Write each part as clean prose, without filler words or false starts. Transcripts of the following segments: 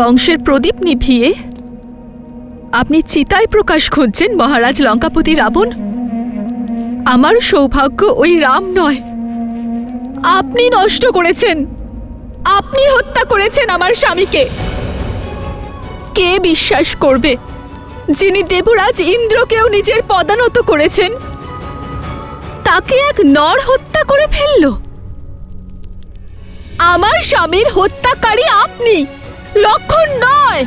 বংশের প্রদীপ নিভিয়ে আপনি চিতায় প্রকাশ খুঁজছেন মহারাজ লঙ্কাপতি রাবণ। আমার সৌভাগ্য ওই রাম নয়, আপনি নষ্ট করেছেন, আপনি হত্যা করেছেন আমার স্বামীকে। কে বিশ্বাস করবে যিনি দেবরাজ ইন্দ্রকেও নিজের পদানত করেছেন, তাকে এক নর হত্যা করে ফেলল? আমার স্বামীর হত্যাকারী আপনি, লক্ষণ নয়।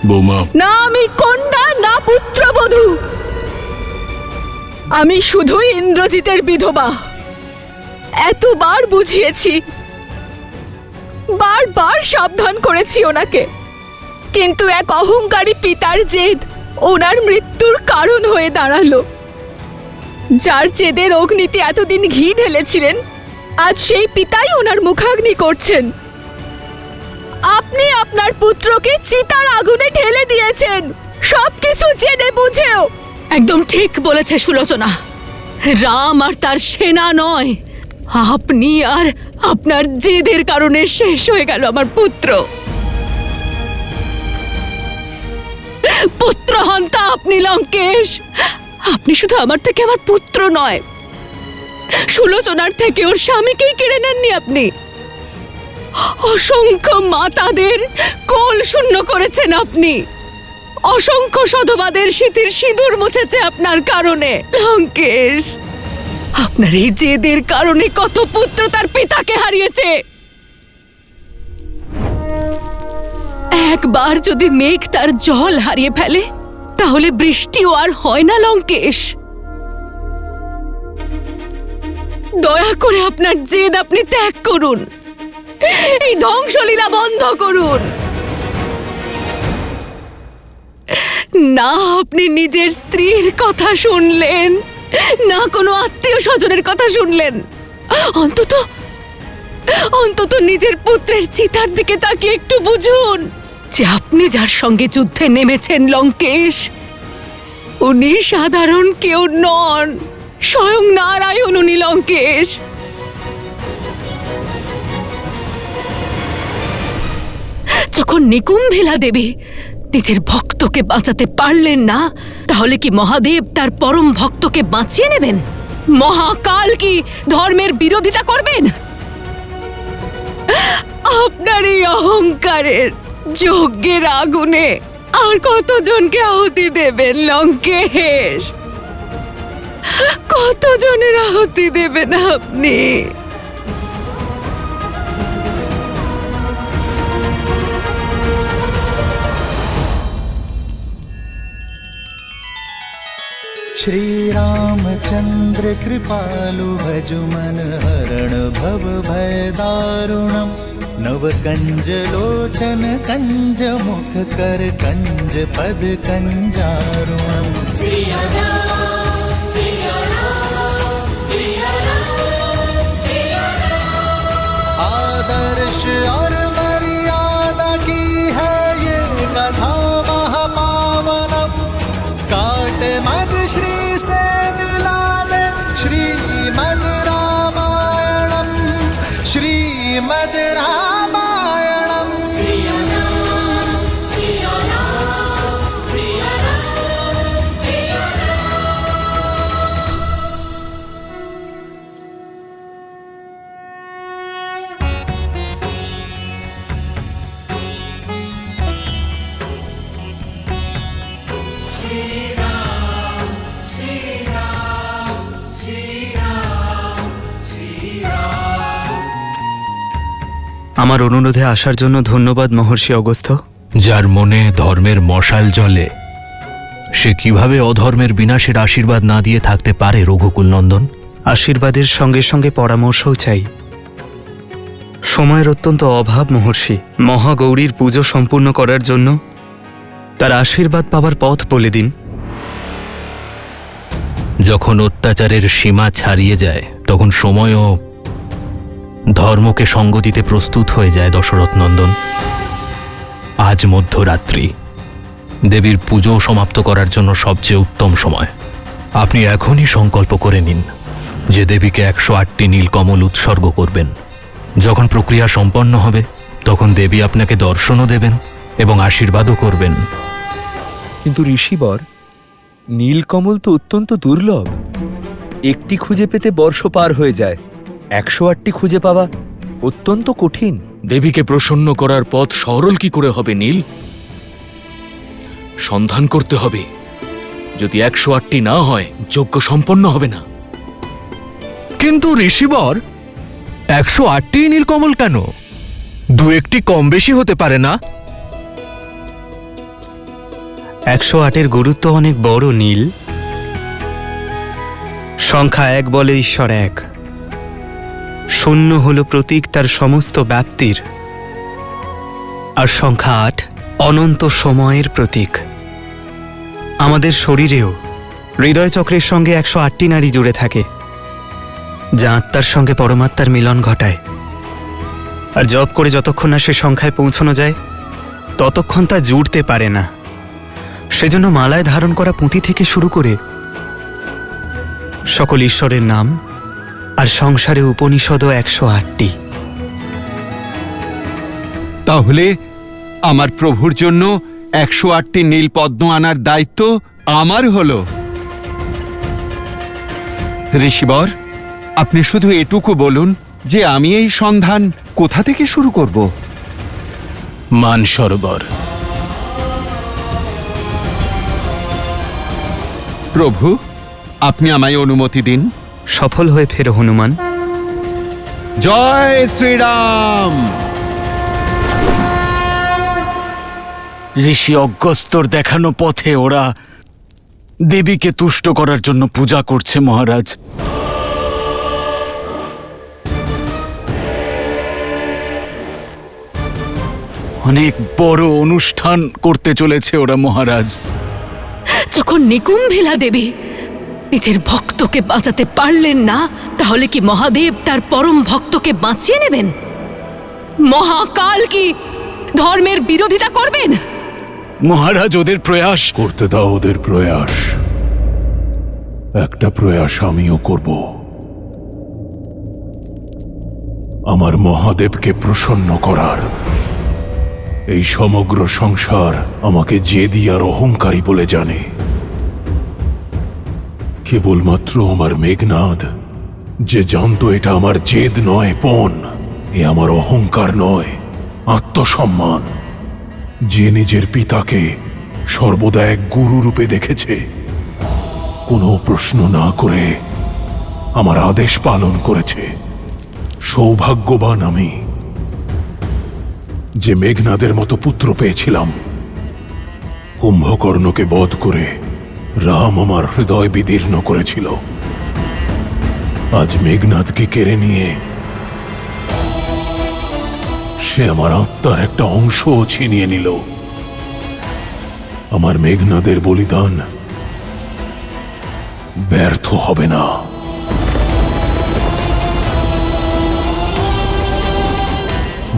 বৌমা, না আমি কন্যা, না পুত্রবধূ, আমি শুধুই ইন্দ্রজিতের বিধবা। এতবার বুঝিয়েছি, বারবার সাবধান করেছি ওনাকে, কিন্তু এক অহংকারী পিতার জেদ ওনার মৃত্যুর কারণ হয়ে দাঁড়ালো। যার জেদের অগ্নিতে এতদিন ঘি ঢেলেছিলেন, আজ সেই পিতাই ওনার মুখাগ্নি করছেন। আপনি আপনার পুত্রকে চিতার আগুনে ঢেলে দিয়েছেন, সবকিছু জেনে বুঝেও। একদম ঠিক বলেছে সুলোচনা। রাম আর তার সেনা নয়, আপনি আর আপনার জেদের কারণে শেষ হয়ে গেল আমার পুত্র। পুত্রহন্তা আপনি লঙ্কেশ। আপনি শুধু আমার থেকে আমার পুত্র নয়, সুলোচনার থেকে ওর স্বামীকেই কেড়ে নেননি আপনি। অসংখ্য মাতাদের কোল শূন্য করেছেন আপনি। অসংখ্য সধবাদের স্মৃতির সিঁদুর মুছেছে আপনার কারণে লঙ্কেশ। আপনার এই জেদের কারণে কত পুত্র তার পিতাকে হারিয়েছে। একবার যদি মেঘ তার জল হারিয়ে ফেলে, তাহলে বৃষ্টিও আর হয় না লঙ্কেশ। দয়া করে আপনার জেদ আপনি ত্যাগ করুন, এই ধ্বংসলীলা বন্ধ করুন। না আপনি নিজের স্ত্রীর কথা শুনলেন, না কোনো আত্মীয় স্বজনের কথা শুনলেন। অন্তত নিজের পুত্রের চিতার দিকে তাকিয়ে একটু বুঝুন যে আপনি যার সঙ্গে যুদ্ধে নেমেছেন লঙ্কেশ, উনি সাধারণ কেউ নন, স্বয়ং নারায়ণ উনি লঙ্কেশ। যখন নিকুম্ভিলা দেবী নিজের ভক্তকে বাঁচাতে পারলেন না, তাহলে কি মহাদেব তার পরম ভক্তকে বাঁচিয়ে নেবেন? মহাকাল কি ধর্মের বিরোধিতা করবেন? আপনার এই অহংকারের যজ্ঞের আগুনে আর কতজনকে আহুতি দেবেন লঙ্কেশ? কতজনের আহুতি দেবেন আপনি? श्री रामचंद्र कृपालु भज मन हरण भव भय दारुणम नव कंज लोचन कंज मुख कर कंज पद कंजारुणम। आदर्श और मर्यादा की है ये कथा महापावनम, काट मद श्री से मिला दे श्रीमद रामायणम, श्रीमद रामायणम। আমার অনুরোধে আসার জন্য ধন্যবাদ মহর্ষি অগস্ত্য। যার মনে ধর্মের মশাল জ্বলে, সে কিভাবে অধর্মের বিনাশের আশীর্বাদ না দিয়ে থাকতে পারে রঘুকুল নন্দন? আশীর্বাদের সঙ্গে সঙ্গে পরামর্শও চাই। সময়ের অত্যন্ত অভাব মহর্ষি। মহাগৌরীর পুজো সম্পূর্ণ করার জন্য তার আশীর্বাদ পাবার পথ বলে দিন। যখন অত্যাচারের সীমা ছাড়িয়ে যায়, তখন সময়ও ধর্মকে সঙ্গ দিতে প্রস্তুত হয়ে যায় দশরথ নন্দন। আজ মধ্যরাত্রি, দেবীর পুজো সমাপ্ত করার জন্য সবচেয়ে উত্তম সময়। আপনি এখনই সংকল্প করে নিন যে দেবীকে 108টি নীলকমল উৎসর্গ করবেন। যখন প্রক্রিয়া সম্পন্ন হবে, তখন দেবী আপনাকে দর্শনও দেবেন এবং আশীর্বাদও করবেন। কিন্তু ঋষিবর, নীলকমল তো অত্যন্ত দুর্লভ। একটি খুঁজে পেতে বর্ষ পার হয়ে যায়, 108টি খুঁজে পাওয়া অত্যন্ত কঠিন। দেবীকে প্রসন্ন করার পথ সরল কি করে হবে নীল? সন্ধান করতে হবে। যদি 108টি না হয়, যজ্ঞ সম্পন্ন হবে না। কিন্তু ঋষিবর, 108টি নীলকমল কেন? দু একটি কম বেশি হতে পারে না? 108-এর গুরুত্ব অনেক বড় নীল। সংখ্যা 1 বলে ঈশ্বর এক। শূন্য হল প্রতীক তার সমস্ত ব্যাপ্তির। আর সংখ্যা 8 অনন্ত সময়ের প্রতীক। আমাদের শরীরেও হৃদয়চক্রের সঙ্গে 108টি নাড়ি জুড়ে থাকে, যা আত্মার সঙ্গে পরমাত্মার মিলন ঘটায়। আর জপ করে যতক্ষণ না সে সংখ্যায় পৌঁছানো যায়, ততক্ষণ তা জুড়তে পারে না। সেজন্য মালায় ধারণ করা পুঁতি থেকে শুরু করে সকল ঈশ্বরের নাম আর সংসারে উপনিষদও 108টি। তাহলে আমার প্রভুর জন্য 108টি নীল পদ্ম আনার দায়িত্ব আমার হলো। ঋষিবর, আপনি শুধু এটুকু বলুন যে আমি এই সন্ধান কোথা থেকে শুরু করব? মানসরোবর। প্রভু, আপনি আমায় অনুমতি দিন। সফল হয়ে ফেরো হনুমান। জয় শ্রীরাম। ঋষি অগস্ত্যর দেখানো পথে ওরা দেবীকে তুষ্ট করার জন্য পূজা করছে মহারাজ। অনেক বড় অনুষ্ঠান করতে চলেছে ওরা মহারাজ। যখন নিকুম্ভিলা দেবী নিজের ভক্তকে বাঁচাতে পারলেন না, তাহলে কি মহাদেব তার পরম ভক্তকে বাঁচিয়ে নেবেন? মহাকাল কি ধর্মের বিরোধিতা করবেন? মহারাজ, ওদের প্রয়াস করতে দাও ওদের প্রয়াস। একটা প্রয়াস আমিও করব। আমার মহাদেবকে প্রসন্ন করার। এই সমগ্র সংসার আমাকে জেদি আর অহংকারী বলে জানে। কেবলমাত্র আমার মেঘনাদ, যে জানতো এটা আমার জেদ নয় পণ, এ আমার অহংকার নয়, আত্মসম্মান। যে নিজের পিতাকে সর্বদা এক গুরু রূপে দেখেছে, কোনো প্রশ্ন না করে আমার আদেশ পালন করেছে। সৌভাগ্যবান আমি যে মেঘনাদের মতো পুত্র পেয়েছিলাম। কুম্ভকর্ণকে বধ করে রাম আমার হৃদয় বিদীর্ণ করেছিল। আজ মেঘনাদকে কেড়ে নিয়ে সে আমার আত্মার একটা অংশও ছিনিয়ে নিল। আমার মেঘনাদের বলিদান ব্যর্থ হবে না।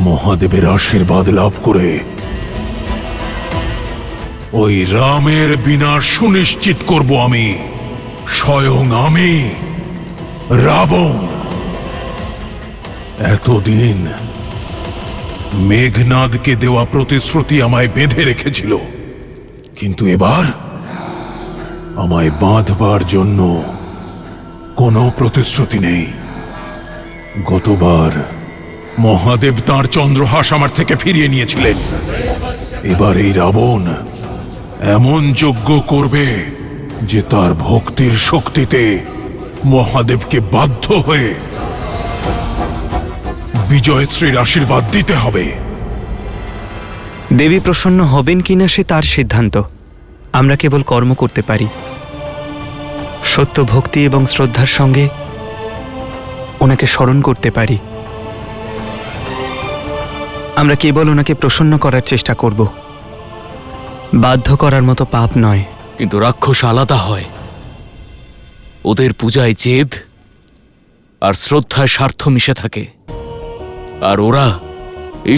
মহাদেবের আশীর্বাদ লাভ করে ওই রামের বিনাশ সুনিশ্চিত করব আমি। স্বয়ং আমি, রাবণ। এতদিন মেঘনাদকে দেওয়া প্রতিশ্রুতি আমায় বেঁধে রেখেছিল, কিন্তু এবার আমায় বাঁধবার জন্য কোনো প্রতিশ্রুতি নেই। গতবার মহাদেব তাঁর চন্দ্রহাস আমার থেকে ফিরিয়ে নিয়েছিলেন। এবার এই রাবণ এমন যজ্ঞ করবে যে তার ভক্তির শক্তিতে মহাদেবকে বাধ্য হয়ে বিজয়শ্রীর আশীর্বাদ দিতে হবে। দেবী প্রসন্ন হবেন কিনা সে তার সিদ্ধান্ত। আমরা কেবল কর্ম করতে পারি। সত্য ভক্তি এবং শ্রদ্ধার সঙ্গে ওনাকে স্মরণ করতে পারি। আমরা কেবল ওনাকে প্রসন্ন করার চেষ্টা করব। বাধ্য করার মতো পাপ নয়। কিন্তু রাক্ষস আলাদা হয়। ওদের পূজায় জেদ আর শ্রদ্ধায় স্বার্থ মিশে থাকে। আর ওরা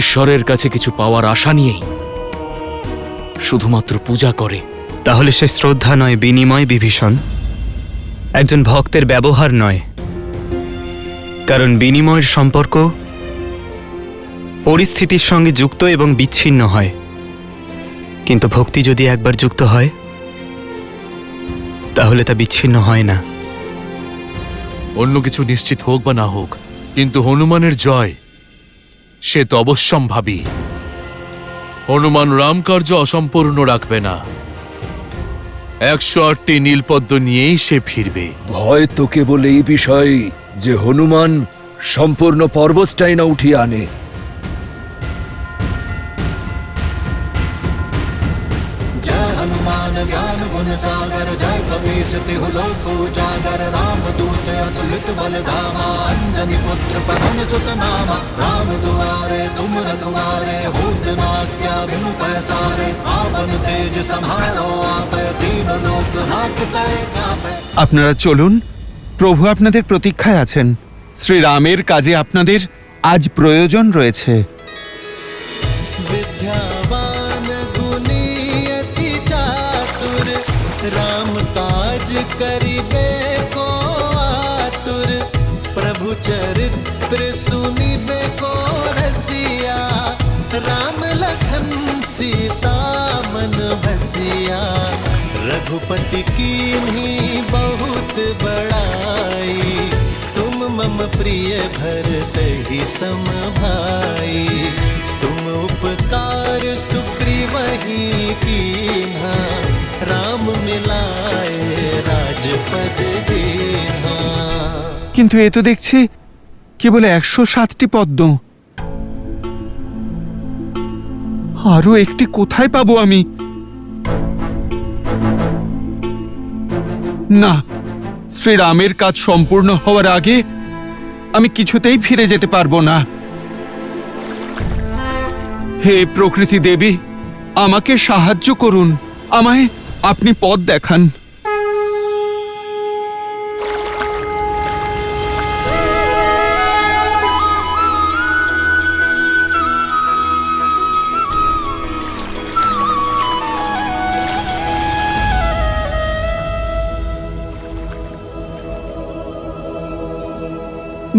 ঈশ্বরের কাছে কিছু পাওয়ার আশা নিয়েই শুধুমাত্র পূজা করে। তাহলে সে শ্রদ্ধা নয়, বিনিময় বিভীষণ। একজন ভক্তের ব্যবহার নয়, কারণ বিনিময়ের সম্পর্ক পরিস্থিতির সঙ্গে যুক্ত এবং বিচ্ছিন্ন হয়। কিন্তু ভক্তি যদি একবার যুক্ত হয় তাহলে তা বিচ্ছিন্ন হয় না। অন্য কিছু নিশ্চিত হোক বা না হোক, কিন্তু হনুমানের জয় সে তো অবশ্যম্ভাবী। হনুমান রামকার্য অসম্পূর্ণ রাখবে না। 108টি নীলপদ্ম নিয়েই সে ফিরবে। ভয় তো কেবল এই বিষয়ে যে হনুমান সম্পূর্ণ পর্বতটাই না উঠিয়ে আনে। जय हनुमान ज्ञान गुण सागर जय कपीस तिहु लोक उजागर रामदूत अतुलित बल धामा अंजनी पुत्र पवन सुत नामा राम दुआरे तुम रखवारे होत न आज्ञा बिनु पैसारे आपन तेज सम्हारो आपे तीन लोक हाकते कापे। আপনারা চলুন, প্রভু আপনাদের প্রতীক্ষায় আছেন। শ্রীরামের কাজে আপনাদের আজ প্রয়োজন রয়েছে। विद्यावान गुणी अति चातुर राम काज करिबे को आतुर प्रभु चरित्र सुनिबे को रसिया राम लखन सीता मन बसिया रघुपति कीन्ही बहुत बड़ाई तुम मम प्रिय भरत ही सम भाई तुम उपकार सुग्रीवहि कीन्हा राम मिलाए राजपद दीन्हा। কিন্তু এ তো দেখছি কেবল 107টি পদ্ম। আরো একটি কোথায় পাবো আমি? না, শ্রীরামের কাজ সম্পূর্ণ হওয়ার আগে আমি কিছুতেই ফিরে যেতে পারবো না। হে প্রকৃতি দেবী, আমাকে সাহায্য করুন, আমায় আপনি পথ দেখান।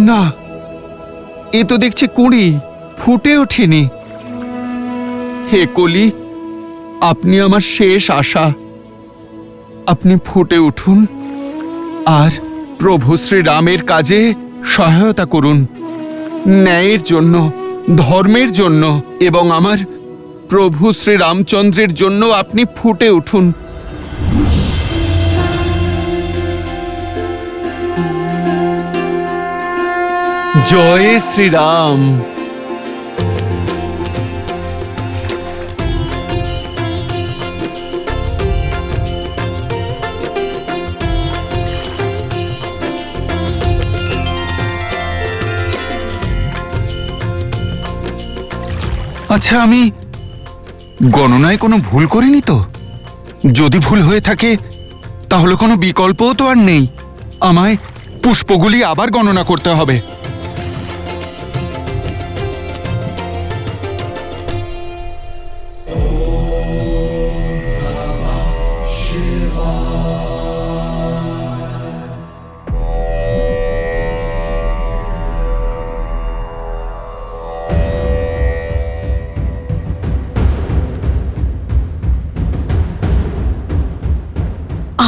না, এ তো দেখছি কুঁড়ি ফুটে ওঠেনি। হে কলি, আপনি আমার শেষ আশা, আপনি ফুটে উঠুন আর প্রভু শ্রীরামের কাজে সহায়তা করুন। ন্যায়ের জন্য, ধর্মের জন্য এবং আমার প্রভু শ্রীরামচন্দ্রের জন্য আপনি ফুটে উঠুন। জয় শ্রীরাম। আচ্ছা, আমি গণনায় কোনো ভুল করিনি তো? যদি ভুল হয়ে থাকে তাহলে কোনো বিকল্পও তো আর নেই। আমায় পুষ্পগুলি আবার গণনা করতে হবে।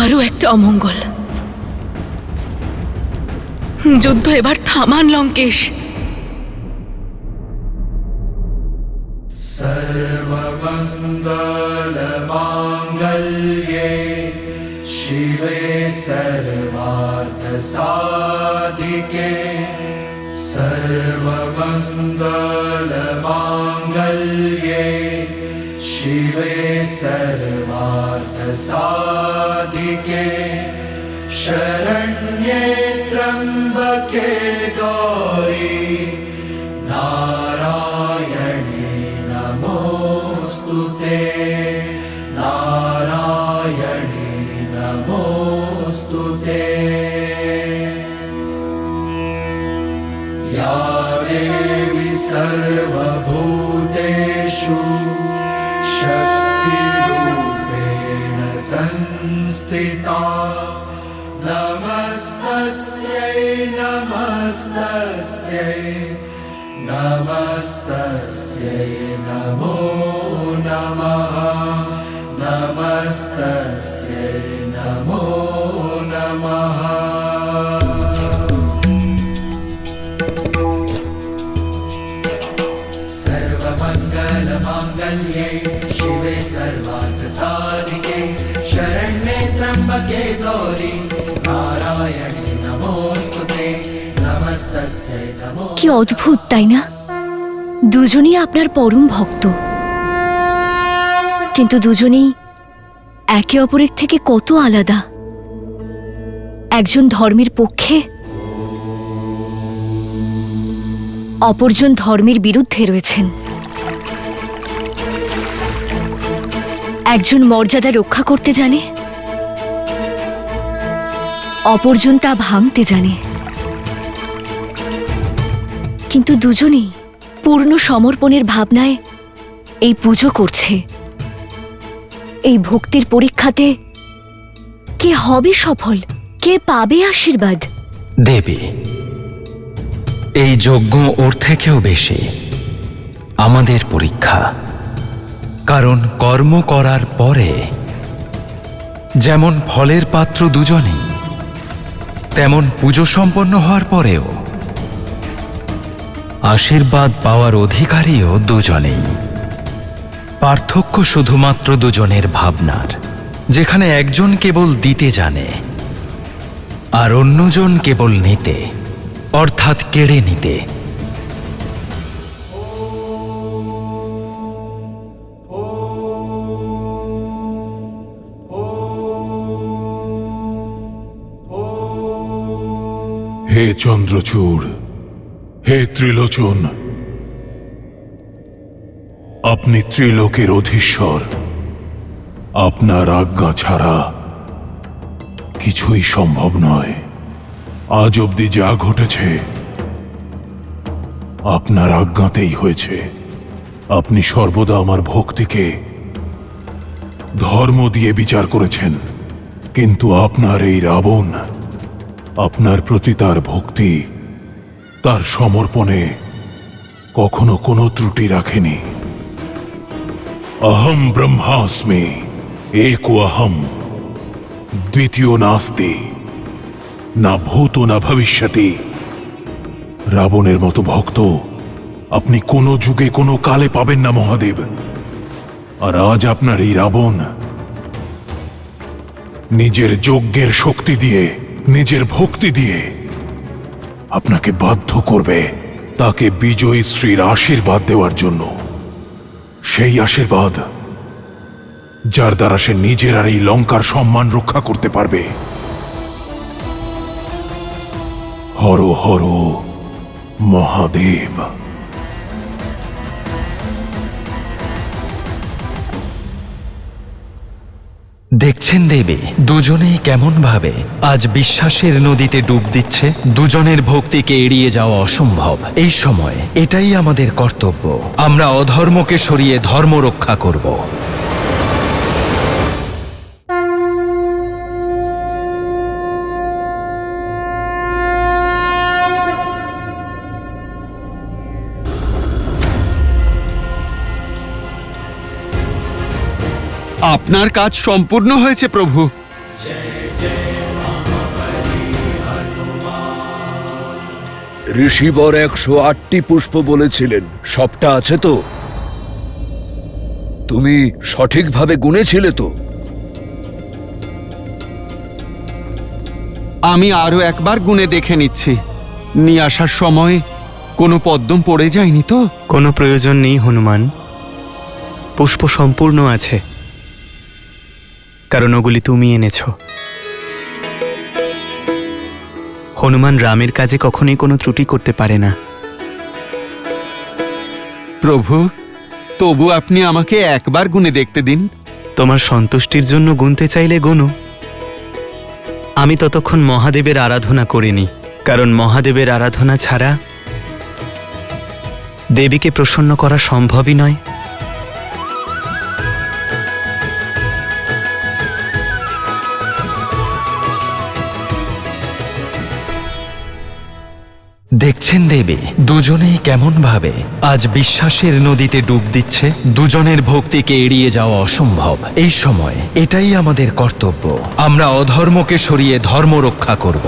আরো একটা অমঙ্গল। যুদ্ধ এবার থামান লঙ্কেশ। सर्वमङ्गलमाङ्गल्ये शिवे सर्वार्थसाधिके सर्वमङ्गलमाङ्गल्ये शिवे सर्वार्थसाधिके शरण्ये त्र्यम्बके गौरी नारायणे नमोऽस्तुते नारायणे नमोऽस्तुते। या देवी सर्वभूतेषु शक्तिरूपेण संस्थिता नमस्तस्यै नमस्तस्यै नमस्तस्यै नमो नमः नमस्तस्यै नमो नमः सर्वमङ्गलमाङ्गल्ये शिवे सर्वार्थसाधिके शरण्ये त्र्यम्बके गौरी नारायणे नमोऽस्तुते नमस्तस्यै नमो কি অদ্ভুত তাই না? দুজনেই আপনার পরম ভক্ত, কিন্তু দুজনেই একে অপরের থেকে কত আলাদা। একজন ধর্মের পক্ষে, অপরজন ধর্মের বিরুদ্ধে রয়েছেন। একজন মর্যাদা রক্ষা করতে জানে, অপরজন তা ভাঙতে জানে, কিন্তু দুজনেই পূর্ণ সমর্পণের ভাবনায় এই পুজো করছে। এই ভক্তির পরীক্ষাতে কে হবে সফল, কে পাবে আশীর্বাদ? দেবী, এই যজ্ঞ ওর থেকেও বেশি আমাদের পরীক্ষা। কারণ কর্ম করার পরে যেমন ফলের পাত্র দুজনেই, তেমন পুজো সম্পন্ন হওয়ার পরেও আশীর্বাদ পাওয়ার অধিকারীও দুজনেই। পার্থক্য শুধুমাত্র দুজনের ভাবনার, যেখানে একজন কেবল দিতে জানে আর অন্যজন কেবল নিতে, অর্থাৎ কেড়ে নিতে। হে চন্দ্রচূড়, হে ত্রিলোচন, আপনি ত্রিলোকের অধীশ্বর। আপনার আজ্ঞা ছাড়া কিছুই সম্ভব নয়। আজ অবধি যা ঘটেছে আপনার আজ্ঞাতেই হয়েছে। আপনি সর্বদা আমার ভক্তিকে ধর্ম দিয়ে বিচার করেছেন, কিন্তু আপনার এই রাবণ আপনার প্রতি তার ভক্তি, তার সমর্পণে কখনো কোনো ত্রুটি রাখেনি। অহম ব্রহ্মাস্মি एको अहम দ্বিতীয় নাস্তি না ভূত না ভবিষ্যতি। রাবণের মতো ভক্ত আপনি কোনো যুগে কোনো কালে পাবেন না মহাদেব। আর আজ আপনার এই রাবণ নিজের যজ্ঞের শক্তি দিয়ে, নিজের ভক্তি দিয়ে আপনাকে বাধ্য করবে তাকে বিজয়ী শ্রীর আশীর্বাদ দেওয়ার জন্য। সেই আশীর্বাদ যার দ্বারা সে নিজের আর এই লঙ্কার সম্মান রক্ষা করতে পারবে। হর হর মহাদেব। দেখছেন দেবী, দুজনেই কেমন ভাবে আজ বিশ্বাসের নদীতে ডুব দিচ্ছে। দুজনের ভক্তিকে এড়িয়ে যাওয়া অসম্ভব। এই সময় এটাই আমাদের কর্তব্য। আমরা অধর্মকে সরিয়ে ধর্ম রক্ষা করব। আপনার কাজ সম্পূর্ণ হয়েছে প্রভু। ঋষিবর 108টি পুষ্প বলেছিলেন, সবটা আছে তো? তুমি সঠিকভাবে গুনেছিলে তো? আমি আরো একবার গুনে দেখে নিচ্ছি। নিয়ে আসার সময় কোনো পদ্ম পড়ে যায়নি তো? কোনো প্রয়োজন নেই হনুমান, পুষ্প সম্পূর্ণ আছে, কারণ ওগুলি তুমি এনেছ। হনুমান রামের কাজে কখনোই কোনো ত্রুটি করতে পারে না। প্রভু, তবু আপনি আমাকে একবার গুনে দেখতে দিন। তোমার সন্তুষ্টির জন্য গুনতে চাইলে গুনো। আমি ততক্ষণ মহাদেবের আরাধনা করিনি, কারণ মহাদেবের আরাধনা ছাড়া দেবীকে প্রসন্ন করা সম্ভবই নয়। দেখছেন দেবী, দুজনেই কেমন ভাবে আজ বিশ্বাসের নদীতে ডুব দিচ্ছে। দুজনের ভক্তিকে এড়িয়ে যাওয়া অসম্ভব। এই সময় এটাই আমাদের কর্তব্য। আমরা অধর্মকে সরিয়ে ধর্ম রক্ষা করব।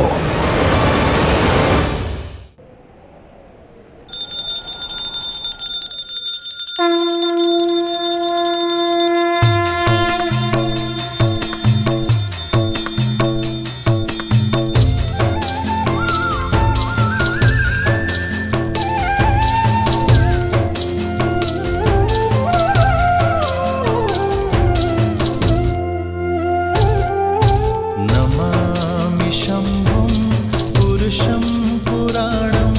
नमामि शम्भुं पुरुषं पुराणं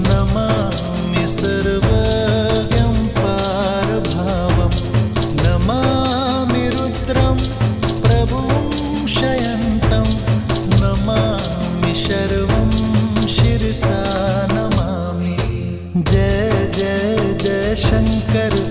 नमामि सर्वज्ञं पारभावं नमामि रुद्रं प्रभुं शयन्तं नमामि शर्वं शिरसा नमामि जय जय जय शङ्कर